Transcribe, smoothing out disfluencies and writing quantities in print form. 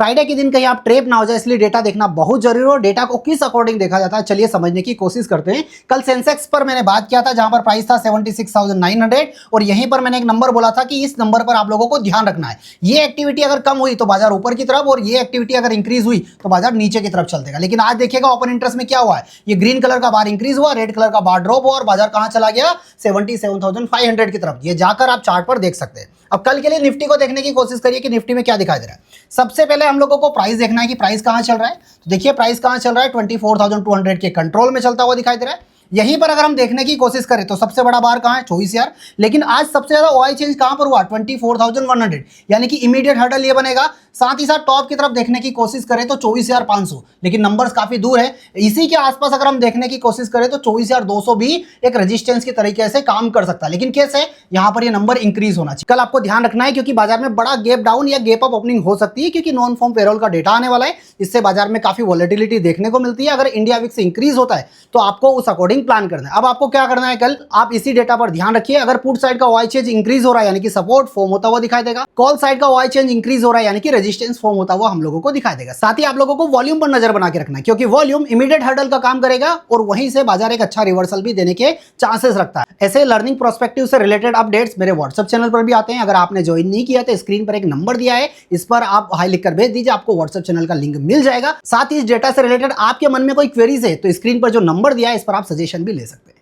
Friday के दिन कहीं आप ट्रेप ना हो जाए, इसलिए डेटा देखना बहुत जरूरी हो। डेटा को किस अकॉर्डिंग देखा जाता है, चलिए समझने की कोशिश करते हैं। कल सेंसेक्स पर मैंने बात किया था, जहां पर प्राइस था 76,900 और यहीं पर मैंने एक नंबर बोला था कि इस नंबर पर आप लोगों को ध्यान रखना है। ये एक्टिविटी अगर कम हुई तो बाजार ऊपर की तरफ, और ये एक्टिविटी अगर इंक्रीज हुई तो बाजार नीचे की तरफ चल देगा। लेकिन आज देखिएगा ओपन इंटरेस्ट में क्या हुआ है, ये ग्रीन कलर का बार इंक्रीज हुआ, रेड कलर का बार ड्रॉप हुआ और बाजार कहां चला गया, 77,500 की तरफ। ये जाकर आप चार्ट पर देख सकते हैं। अब कल के लिए निफ्टी को देखने की कोशिश करिए कि निफ्टी में क्या दिखाई दे रहा है। सबसे पहले हम लोगों को प्राइस देखना है कि प्राइस कहां चल रहा है। तो देखिए प्राइस कहां चल रहा है, 24,200 के कंट्रोल में चलता हुआ दिखाई दे रहा है। यहीं पर अगर हम देखने की कोशिश करें तो सबसे बड़ा बार कहां है, 24,000। लेकिन आज सबसे ज्यादा ओआई चेंज कहां पर हुआ, 24,100, यानी कि इमीडिएट हर्डल ये बनेगा। साथ ही साथ टॉप की तरफ देखने की कोशिश करें तो 24,500, लेकिन नंबर्स काफी दूर है। इसी के आसपास अगर हम देखने की कोशिश करें तो 24,200 भी एक रेजिस्टेंस की तरीके से काम कर सकता है। लेकिन कैसे, यहां पर ये नंबर इंक्रीज होना चाहिए। कल आपको ध्यान रखना है क्योंकि बाजार में बड़ा गैप डाउन या गैप अप ओपनिंग हो सकती है, क्योंकि नॉन फॉर्म पेरोल का डेटा आने वाला है। इससे बाजार में काफी वॉलेटिलिटी देखने को मिलती है। अगर इंडिया विक्स इंक्रीज होता है तो आपको उस अकॉर्डिंग प्लान करना है। अब आपको क्या करना है, कल आप इसी डेटा पर ध्यान रखिए। अगर पुट साइड का ओआई चेंज इंक्रीज हो रहा है यानी कि सपोर्ट फॉर्म होता हुआ दिखाई देगा, कॉल साइड का ओआई चेंज इंक्रीज हो रहा है यानी कि रेजिस्टेंस फॉर्म होता हुआ हम लोगों को दिखाई देगा। साथ ही आप लोगों को वॉल्यूम पर नजर बना के रखना है, क्योंकि वॉल्यूम इमीडिएट हर्डल का काम करेगा और वहीं से बाजार एक अच्छा रिवर्सल भी देने के चांसेस रखता है। ऐसे लर्निंग प्रोस्पेक्टिव से रिलेटेड अपडेट्स मेरे व्हाट्सएप चैनल पर भी आते हैं। अगर आपने ज्वाइन नहीं किया तो स्क्रीन पर एक नंबर दिया है, इस पर आप हाई लिखकर भेज दीजिए, आपको व्हाट्सएप चैनल का लिंक मिल जाएगा। साथ ही इस डेटा से रिलेटेड आपके मन में कोई क्वेरीज है तो स्क्रीन पर जो नंबर दिया है इस पर आप सजेशन भी ले सकते हैं।